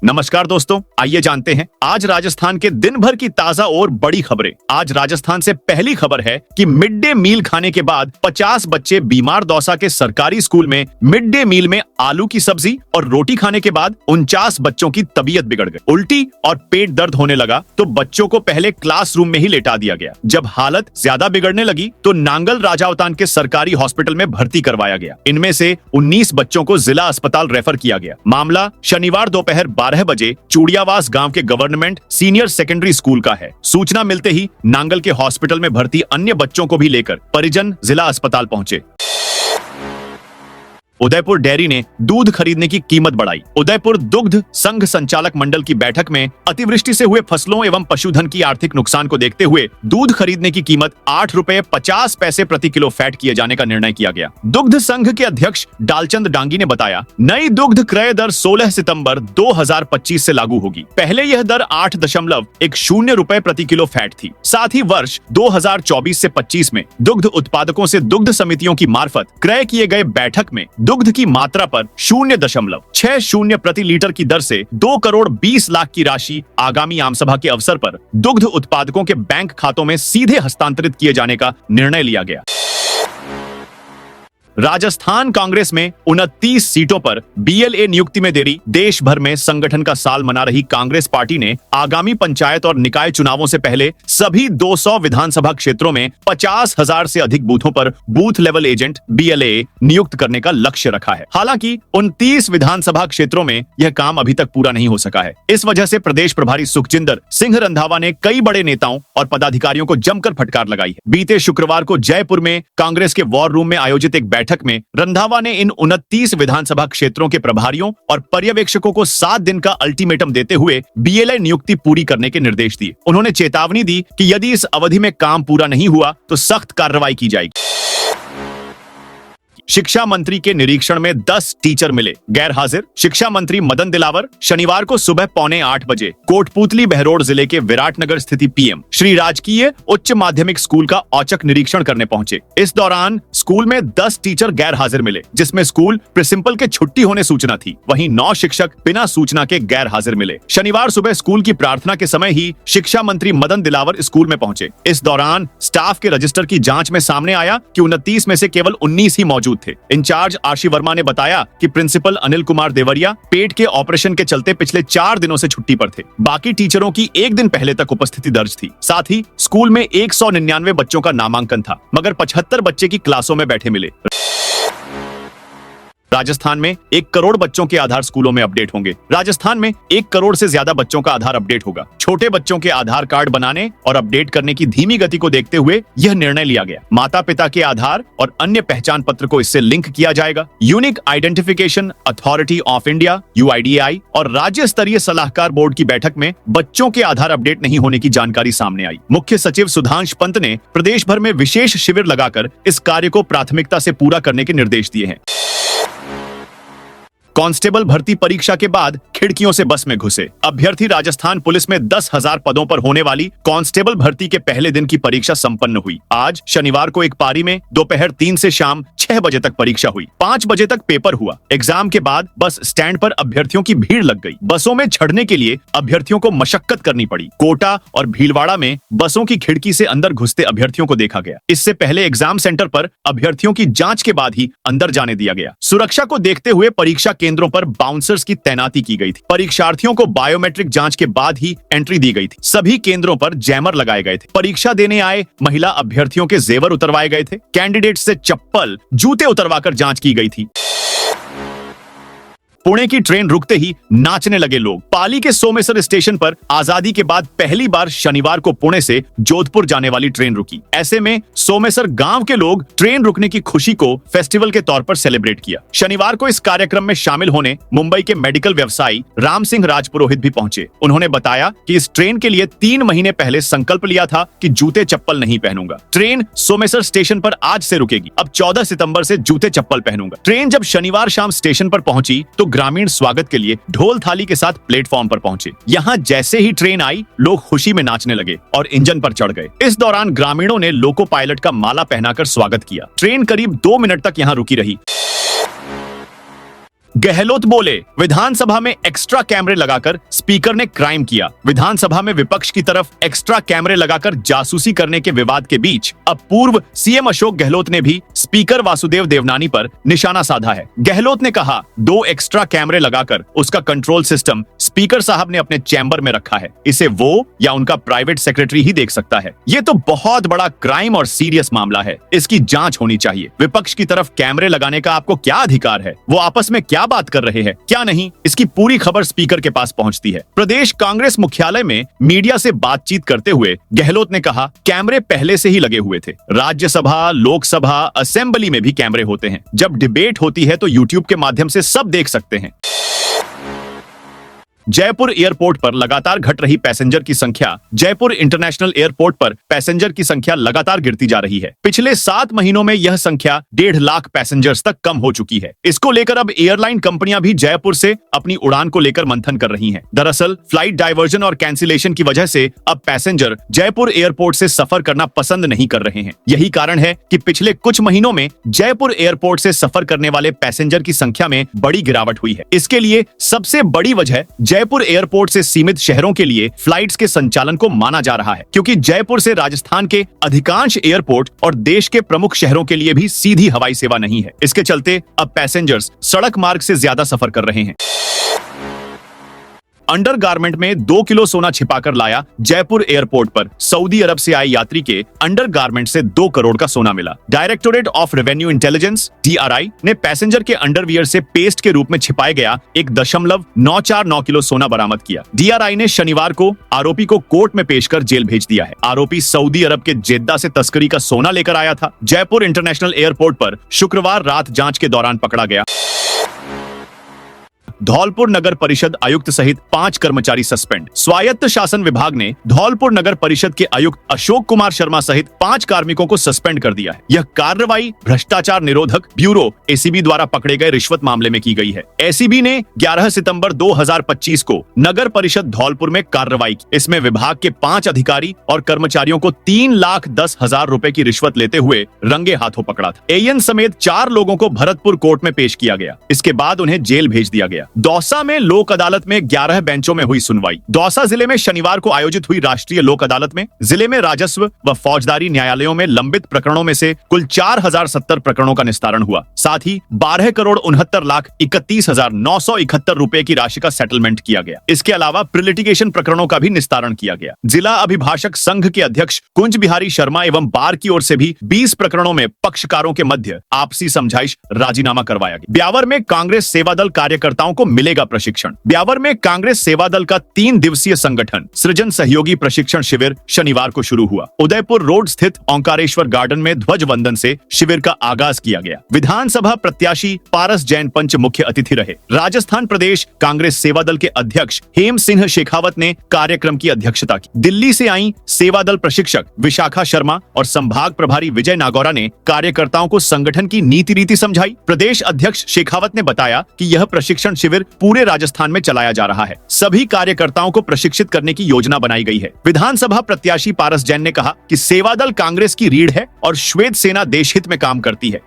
नमस्कार दोस्तों, आइए जानते हैं आज राजस्थान के दिन भर की ताजा और बड़ी खबरें। आज राजस्थान से पहली खबर है कि मिड डे मील खाने के बाद 50 बच्चे बीमार। दौसा के सरकारी स्कूल में मिड डे मील में आलू की सब्जी और रोटी खाने के बाद 49 बच्चों की तबीयत बिगड़ गई। उल्टी और पेट दर्द होने लगा तो बच्चों को पहले क्लासरूम में ही लेटा दिया गया। जब हालत ज्यादा बिगड़ने लगी तो नांगल राजावतान के सरकारी हॉस्पिटल में भर्ती करवाया गया। इनमें से 19 बच्चों को जिला अस्पताल रेफर किया गया। मामला शनिवार दोपहर 12 बजे चूड़ियावास गांव के गवर्नमेंट सीनियर सेकेंडरी स्कूल का है। सूचना मिलते ही नांगल के हॉस्पिटल में भर्ती अन्य बच्चों को भी लेकर परिजन जिला अस्पताल पहुंचे। उदयपुर डेयरी ने दूध खरीदने की कीमत बढ़ाई। उदयपुर दुग्ध संघ संचालक मंडल की बैठक में अतिवृष्टि से हुए फसलों एवं पशुधन की आर्थिक नुकसान को देखते हुए दूध खरीदने की कीमत 8 रुपए 50 पैसे प्रति किलो फैट किए जाने का निर्णय किया गया। दुग्ध संघ के अध्यक्ष डालचंद डांगी ने बताया, नई दुग्ध क्रय दर 16 सितंबर 2025 से लागू होगी। पहले यह दर 8.10 रुपए प्रति किलो फैट थी। साथ ही वर्ष 2024 से 25 में दुग्ध उत्पादकों से दुग्ध समितियों की मार्फत क्रय किए गए बैठक में दुग्ध की मात्रा पर 0.60 प्रति लीटर की दर से 2 करोड़ 20 लाख की राशि आगामी आमसभा के अवसर पर दुग्ध उत्पादकों के बैंक खातों में सीधे हस्तांतरित किए जाने का निर्णय लिया गया। राजस्थान कांग्रेस में 29 सीटों पर बीएलए नियुक्ति में देरी। देश भर में संगठन का साल मना रही कांग्रेस पार्टी ने आगामी पंचायत और निकाय चुनावों से पहले सभी 200 विधानसभा क्षेत्रों में 50,000 से अधिक बूथों पर बूथ लेवल एजेंट बीएलए नियुक्त करने का लक्ष्य रखा है। हालांकि 29 विधानसभा क्षेत्रों में यह काम अभी तक पूरा नहीं हो सका है। इस वजह से प्रदेश प्रभारी सुखजिंदर सिंह रंधावा ने कई बड़े नेताओं और पदाधिकारियों को जमकर फटकार लगाई है। बीते शुक्रवार को जयपुर में कांग्रेस के वॉर रूम में आयोजित एक बैठक में रंधावा ने इन 29 विधानसभा क्षेत्रों के प्रभारियों और पर्यवेक्षकों को 7 दिन का अल्टीमेटम देते हुए बीएलए नियुक्ति पूरी करने के निर्देश दिए। उन्होंने चेतावनी दी कि यदि इस अवधि में काम पूरा नहीं हुआ तो सख्त कार्रवाई की जाएगी। शिक्षा मंत्री के निरीक्षण में 10 टीचर मिले गैर हाजिर। शिक्षा मंत्री मदन दिलावर शनिवार को सुबह 7:45 बजे कोटपूतली बहरोड जिले के विराटनगर स्थित पीएम श्री राजकीय उच्च माध्यमिक स्कूल का औचक निरीक्षण करने पहुंचे। इस दौरान स्कूल में 10 टीचर गैर हाजिर मिले, जिसमें स्कूल प्रिंसिपल के छुट्टी होने सूचना थी। वहीं 9 शिक्षक बिना सूचना के गैर हाजिर मिले। शनिवार सुबह स्कूल की प्रार्थना के समय ही शिक्षा मंत्री मदन दिलावर स्कूल में पहुंचे। इस दौरान स्टाफ के रजिस्टर की जांच में सामने आया कि 29 में से केवल 19 ही मौजूद थे। इंचार्ज आशी वर्मा ने बताया कि प्रिंसिपल अनिल कुमार देवरिया पेट के ऑपरेशन के चलते पिछले 4 दिनों से छुट्टी पर थे। बाकी टीचरों की एक दिन पहले तक उपस्थिति दर्ज थी। साथ ही स्कूल में 199 बच्चों का नामांकन था, मगर 75 बच्चे की क्लासों में बैठे मिले। राजस्थान में 1 करोड़ बच्चों के आधार स्कूलों में अपडेट होंगे। राजस्थान में 1 करोड़ से ज्यादा बच्चों का आधार अपडेट होगा। छोटे बच्चों के आधार कार्ड बनाने और अपडेट करने की धीमी गति को देखते हुए यह निर्णय लिया गया। माता पिता के आधार और अन्य पहचान पत्र को इससे लिंक किया जाएगा। Unique identification authority of India (UIDAI) और राज्य स्तरीय सलाहकार बोर्ड की बैठक में बच्चों के आधार अपडेट नहीं होने की जानकारी सामने आई। मुख्य सचिव सुधांश पंत ने प्रदेश भर में विशेष शिविर लगाकर इस कार्य को प्राथमिकता से पूरा करने के निर्देश दिए हैं। कांस्टेबल भर्ती परीक्षा के बाद खिड़कियों से बस में घुसे अभ्यर्थी। राजस्थान पुलिस में 10,000 पदों पर होने वाली कांस्टेबल भर्ती के पहले दिन की परीक्षा संपन्न हुई। आज शनिवार को एक पारी में दोपहर 3 से शाम 6 बजे तक परीक्षा हुई। 5 बजे तक पेपर हुआ। एग्जाम के बाद बस स्टैंड पर अभ्यर्थियों की भीड़ लग गई। बसों में चढ़ने के लिए अभ्यर्थियों को मशक्कत करनी पड़ी। कोटा और भीलवाड़ा में बसों की खिड़की से अंदर घुसते अभ्यर्थियों को देखा गया। इससे पहले एग्जाम सेंटर पर अभ्यर्थियों की जांच के बाद ही अंदर जाने दिया गया। सुरक्षा को देखते हुए परीक्षा केंद्रों पर बाउंसर्स की तैनाती की गई थी। परीक्षार्थियों को बायोमेट्रिक जांच के बाद ही एंट्री दी गई थी। सभी केंद्रों पर जैमर लगाए गए थे। परीक्षा देने आए महिला अभ्यर्थियों के जेवर उतरवाए गए थे। कैंडिडेट से चप्पल जूते उतरवाकर जांच की गई थी। पुणे की ट्रेन रुकते ही नाचने लगे लोग। पाली के सोमेश्वर स्टेशन पर आजादी के बाद पहली बार शनिवार को पुणे से जोधपुर जाने वाली ट्रेन रुकी। ऐसे में सोमेश्वर गांव के लोग ट्रेन रुकने की खुशी को फेस्टिवल के तौर पर सेलिब्रेट किया। शनिवार को इस कार्यक्रम में शामिल होने मुंबई के मेडिकल व्यवसायी राम सिंह राजपुरोहित भी पहुंचे। उन्होंने बताया कि इस ट्रेन के लिए 3 महीने पहले संकल्प लिया था कि जूते चप्पल नहीं पहनूंगा। ट्रेन सोमेश्वर स्टेशन पर आज से रुकेगी। अब 14 सितंबर से जूते चप्पल पहनूंगा। ट्रेन जब शनिवार शाम स्टेशन पर पहुंची तो ग्रामीण स्वागत के लिए ढोल थाली के साथ प्लेटफॉर्म पर पहुंचे। यहाँ जैसे ही ट्रेन आई लोग खुशी में नाचने लगे और इंजन पर चढ़ गए। इस दौरान ग्रामीणों ने लोको पायलट का माला पहनाकर स्वागत किया। ट्रेन करीब 2 मिनट तक यहाँ रुकी रही। गहलोत बोले, विधानसभा में एक्स्ट्रा कैमरे लगाकर स्पीकर ने क्राइम किया। विधानसभा में विपक्ष की तरफ एक्स्ट्रा कैमरे लगाकर जासूसी करने के विवाद के बीच अब पूर्व सीएम अशोक गहलोत ने भी स्पीकर वासुदेव देवनानी पर निशाना साधा है। गहलोत ने कहा, 2 एक्स्ट्रा कैमरे लगाकर उसका कंट्रोल सिस्टम स्पीकर साहब ने अपने चैम्बर में रखा है। इसे वो या उनका प्राइवेट सेक्रेटरी ही देख सकता है। ये तो बहुत बड़ा क्राइम और सीरियस मामला है। इसकी जांच होनी चाहिए। विपक्ष की तरफ कैमरे लगाने का आपको क्या अधिकार है? वो आपस में क्या बात कर रहे हैं, क्या नहीं, इसकी पूरी खबर स्पीकर के पास पहुंचती है। प्रदेश कांग्रेस मुख्यालय में मीडिया से बातचीत करते हुए गहलोत ने कहा, कैमरे पहले से ही लगे हुए थे। राज्यसभा, लोकसभा, असेंबली में भी कैमरे होते हैं। जब डिबेट होती है तो यूट्यूब के माध्यम से सब देख सकते हैं। जयपुर एयरपोर्ट पर लगातार घट रही पैसेंजर की संख्या। जयपुर इंटरनेशनल एयरपोर्ट पर पैसेंजर की संख्या लगातार गिरती जा रही है। पिछले 7 महीनों में यह संख्या 1.5 लाख पैसेंजर्स तक कम हो चुकी है। इसको लेकर अब एयरलाइन कंपनियां भी जयपुर से अपनी उड़ान को लेकर मंथन कर रही हैं। दरअसल फ्लाइट डायवर्जन और कैंसिलेशन की वजह से अब पैसेंजर जयपुर एयरपोर्ट से सफर करना पसंद नहीं कर रहे हैं। यही कारण है कि पिछले कुछ महीनों में जयपुर एयरपोर्ट से सफर करने वाले पैसेंजर की संख्या में बड़ी गिरावट हुई है। इसके लिए सबसे बड़ी वजह जयपुर एयरपोर्ट से सीमित शहरों के लिए फ्लाइट्स के संचालन को माना जा रहा है, क्योंकि जयपुर से राजस्थान के अधिकांश एयरपोर्ट और देश के प्रमुख शहरों के लिए भी सीधी हवाई सेवा नहीं है। इसके चलते अब पैसेंजर्स सड़क मार्ग से ज्यादा सफर कर रहे हैं। अंडरगारमेंट में 2 किलो सोना छिपाकर लाया जयपुर एयरपोर्ट पर सऊदी अरब से आए यात्री के अंडरगारमेंट से 2 करोड़ का सोना मिला। Directorate of revenue intelligence DRI ने पैसेंजर के अंडरवियर से पेस्ट के रूप में छिपाया गया 1.949 किलो सोना बरामद किया। DRI ने शनिवार को आरोपी को कोर्ट में पेश कर जेल भेज दिया है। आरोपी सऊदी अरब के जेद्दा से तस्करी का सोना लेकर आया था। जयपुर इंटरनेशनल एयरपोर्ट पर शुक्रवार रात जांच के दौरान पकड़ा गया। धौलपुर नगर परिषद आयुक्त सहित 5 कर्मचारी सस्पेंड। स्वायत्त शासन विभाग ने धौलपुर नगर परिषद के आयुक्त अशोक कुमार शर्मा सहित 5 कार्मिकों को सस्पेंड कर दिया है। यह कार्रवाई भ्रष्टाचार निरोधक ब्यूरो ACB द्वारा पकड़े गए रिश्वत मामले में की गई है। ACB ने 11 सितंबर 2025 को नगर परिषद धौलपुर में कार्रवाई की। इसमें विभाग के 5 अधिकारी और कर्मचारियों को 3,10,000 रुपए की रिश्वत लेते हुए रंगे हाथों पकड़ा था। AN समेत 4 लोगों को भरतपुर कोर्ट में पेश किया गया। इसके बाद उन्हें जेल भेज दिया गया। दौसा में लोक अदालत में 11 बेंचों में हुई सुनवाई। दौसा जिले में शनिवार को आयोजित हुई राष्ट्रीय लोक अदालत में जिले में राजस्व व फौजदारी न्यायालयों में लंबित प्रकरणों में से कुल 4070 प्रकरणों का निस्तारण हुआ। साथ ही 12,69,31,971 रुपए की राशि का सेटलमेंट किया गया। इसके अलावा प्रीलिटिगेशन प्रकरणों का भी निस्तारण किया गया। जिला अभिभाषक संघ के अध्यक्ष कुंज बिहारी शर्मा एवं बार की ओर से भी 20 प्रकरणों में पक्षकारों के मध्य आपसी समझाइश राजीनामा करवाया गया। ब्यावर में कांग्रेस सेवा दल कार्यकर्ताओं को मिलेगा प्रशिक्षण। ब्यावर में कांग्रेस सेवा दल का 3 दिवसीय संगठन सृजन सहयोगी प्रशिक्षण शिविर शनिवार को शुरू हुआ। उदयपुर रोड स्थित ओंकारेश्वर गार्डन में ध्वज वंदन से शिविर का आगाज किया गया। विधानसभा प्रत्याशी पारस जैन पंच मुख्य अतिथि रहे। राजस्थान प्रदेश कांग्रेस सेवा दल के अध्यक्ष हेम सिंह शेखावत ने कार्यक्रम की अध्यक्षता की। दिल्ली से आई सेवा दल प्रशिक्षक विशाखा शर्मा और संभाग प्रभारी विजय नागौरा ने कार्यकर्ताओं को संगठन की नीति रीति समझाई। प्रदेश अध्यक्ष शेखावत ने बताया कि यह प्रशिक्षण शिविर पूरे राजस्थान में चलाया जा रहा है। सभी कार्यकर्ताओं को प्रशिक्षित करने की योजना बनाई गई है। विधानसभा प्रत्याशी पारस जैन ने कहा कि सेवा दल कांग्रेस की रीढ़ है और श्वेत सेना देशहित में काम करती है।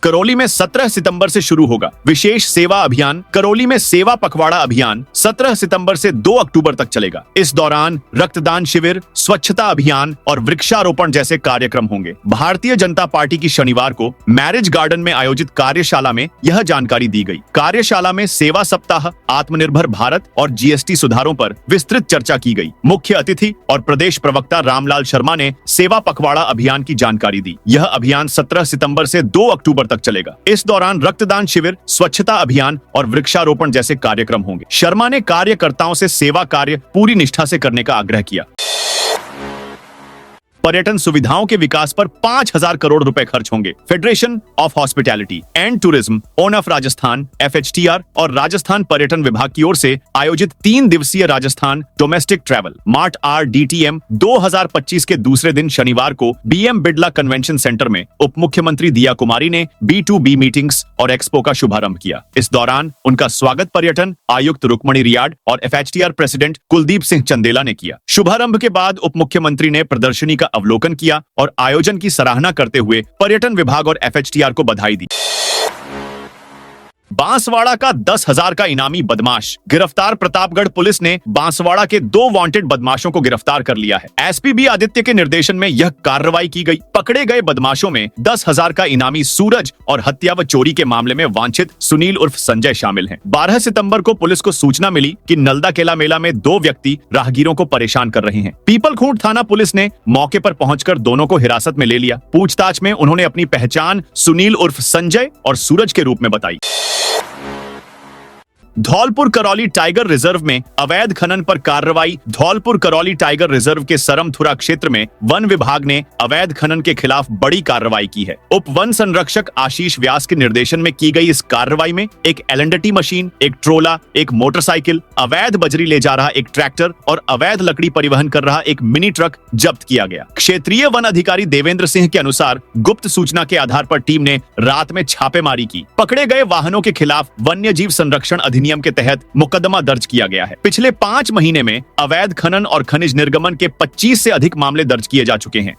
करौली में 17 सितंबर से शुरू होगा विशेष सेवा अभियान। करौली में सेवा पखवाड़ा अभियान 17 सितंबर से 2 अक्टूबर तक चलेगा। इस दौरान रक्तदान शिविर, स्वच्छता अभियान और वृक्षारोपण जैसे कार्यक्रम होंगे। भारतीय जनता पार्टी की शनिवार को मैरिज गार्डन में आयोजित कार्यशाला में यह जानकारी दी गई। कार्यशाला में सेवा सप्ताह, आत्मनिर्भर भारत और GST सुधारों पर विस्तृत चर्चा की गई। मुख्य अतिथि और प्रदेश प्रवक्ता रामलाल शर्मा ने सेवा पखवाड़ा अभियान की जानकारी दी। यह अभियान 17 सितंबर से 2 अक्टूबर तक चलेगा। इस दौरान रक्तदान शिविर, स्वच्छता अभियान और वृक्षारोपण जैसे कार्यक्रम होंगे। शर्मा ने कार्यकर्ताओं से सेवा कार्य पूरी निष्ठा से करने का आग्रह किया। पर्यटन सुविधाओं के विकास पर 5,000 करोड़ रुपए खर्च होंगे। Federation of Hospitality and Tourism, of Rajasthan, FHTR और राजस्थान पर्यटन विभाग की ओर से आयोजित 3 दिवसीय Rajasthan domestic travel mart RDTM 2025 के दूसरे दिन शनिवार को BM बिड़ला कन्वेंशन सेंटर में उप मुख्यमंत्री दिया कुमारी ने B2B मीटिंग्स और एक्सपो का शुभारंभ किया। इस दौरान उनका स्वागत पर्यटन आयुक्त रुक्मणी रियाड और FHTR प्रेसिडेंट कुलदीप सिंह चंदेला ने किया। शुभारंभ के बाद उप मुख्यमंत्री ने प्रदर्शनी का अवलोकन किया और आयोजन की सराहना करते हुए पर्यटन विभाग और FHTR को बधाई दी। बांसवाड़ा का 10,000 का इनामी बदमाश गिरफ्तार। प्रतापगढ़ पुलिस ने बांसवाड़ा के 2 वांटेड बदमाशों को गिरफ्तार कर लिया है। एसपी बी आदित्य के निर्देशन में यह कार्रवाई की गई। पकड़े गए बदमाशों में 10,000 का इनामी सूरज और हत्या व चोरी के मामले में वांछित सुनील उर्फ संजय शामिल हैं। 12 सितंबर को पुलिस को सूचना मिली कि नलदा केला मेला में 2 व्यक्ति राहगीरों को परेशान कर रहे हैं। पीपलखूंट थाना पुलिस ने मौके पर पहुंचकर दोनों को हिरासत में ले लिया। पूछताछ में उन्होंने अपनी पहचान सुनील उर्फ संजय और सूरज के रूप में बताई। धौलपुर करौली टाइगर रिजर्व में अवैध खनन पर कार्रवाई। धौलपुर करौली टाइगर रिजर्व के सरमथुरा क्षेत्र में वन विभाग ने अवैध खनन के खिलाफ बड़ी कार्रवाई की है। उप वन संरक्षक आशीष व्यास के निर्देशन में की गई इस कार्रवाई में एक एल&टी मशीन, एक ट्रोला, एक मोटरसाइकिल, अवैध बजरी ले जा रहा एक ट्रैक्टर और अवैध लकड़ी परिवहन कर रहा एक मिनी ट्रक जब्त किया गया। क्षेत्रीय वन अधिकारी देवेंद्र सिंह के अनुसार गुप्त सूचना के आधार पर टीम ने रात में छापेमारी की। पकड़े गए वाहनों के खिलाफ वन्य जीव संरक्षण अधिनियम के तहत मुकदमा दर्ज किया गया है। पिछले 5 महीने में अवैध खनन और खनिज निर्गमन के 25 से अधिक मामले दर्ज किए जा चुके हैं।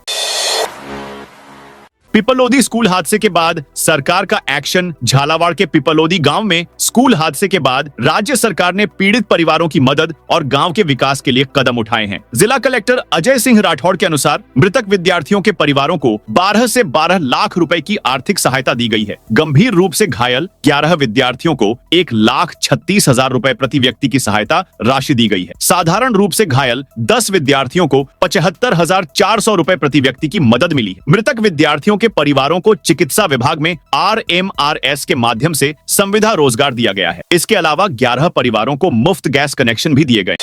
पिपलोदी स्कूल हादसे के बाद सरकार का एक्शन। झालावाड़ के पिपलोदी गांव में स्कूल हादसे के बाद राज्य सरकार ने पीड़ित परिवारों की मदद और गांव के विकास के लिए कदम उठाए हैं। जिला कलेक्टर अजय सिंह राठौड़ के अनुसार मृतक विद्यार्थियों के परिवारों को 12 से 12 लाख रुपए की आर्थिक सहायता दी गई है। गंभीर रूप से घायल 11 विद्यार्थियों को 1,36,000 रुपए प्रति व्यक्ति की सहायता राशि दी गई है। साधारण रूप से घायल 10 विद्यार्थियों को 75,400 रुपए प्रति व्यक्ति की मदद मिली है। मृतक विद्यार्थियों के परिवारों को चिकित्सा विभाग में RMRS के माध्यम से संविदा रोजगार दिया गया है। इसके अलावा 11 परिवारों को मुफ्त गैस कनेक्शन भी दिए गए।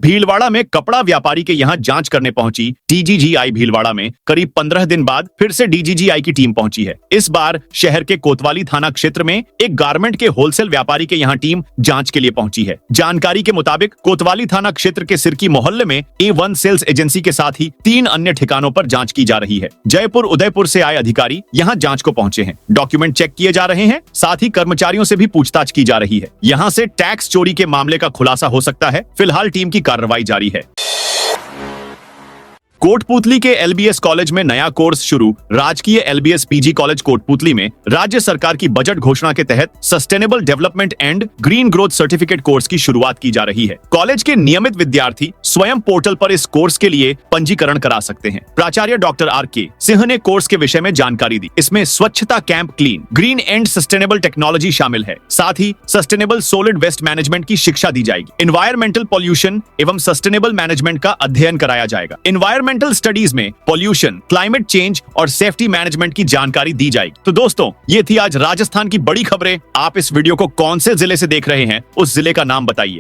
भीलवाड़ा में कपड़ा व्यापारी के यहां जांच करने पहुंची DGGI। भीलवाड़ा में करीब 15 दिन बाद फिर से DGGI की टीम पहुंची है। इस बार शहर के कोतवाली थाना क्षेत्र में एक गारमेंट के होलसेल व्यापारी के यहां टीम जांच के लिए पहुंची है। जानकारी के मुताबिक कोतवाली थाना क्षेत्र के सिरकी मोहल्ले में A1 सेल्स एजेंसी के साथ ही 3 अन्य ठिकानों पर जांच की जा रही है। जयपुर उदयपुर से आए अधिकारी यहां जांच को पहुंचे हैं। डॉक्यूमेंट चेक किए जा रहे हैं, साथ ही कर्मचारियों से भी पूछताछ की जा रही है। यहां से टैक्स चोरी के मामले का खुलासा हो सकता है। फिलहाल टीम की कार्रवाई जारी है। कोटपूतली के LBS कॉलेज में नया कोर्स शुरू। राजकीय LBS PG कॉलेज कोटपूतली में राज्य सरकार की बजट घोषणा के तहत sustainable development and green growth certificate course की शुरुआत की जा रही है। कॉलेज के नियमित विद्यार्थी स्वयं पोर्टल पर इस कोर्स के लिए पंजीकरण करा सकते हैं। प्राचार्य डॉक्टर RK सिंह ने कोर्स के विषय में जानकारी दी। इसमें स्वच्छता camp clean, green and sustainable technology शामिल है। साथ ही सस्टेनेबल सॉलिड वेस्ट मैनेजमेंट की शिक्षा दी जाएगी। एनवायरमेंटल पॉल्यूशन एवं सस्टेनेबल मैनेजमेंट का अध्ययन कराया जाएगा। एनवायरमेंटल स्टडीज में पॉल्यूशन, क्लाइमेट चेंज और सेफ्टी मैनेजमेंट की जानकारी दी जाएगी। तो दोस्तों, ये थी आज राजस्थान की बड़ी खबरें। आप इस वीडियो को कौन से जिले से देख रहे हैं, उस जिले का नाम बताइए।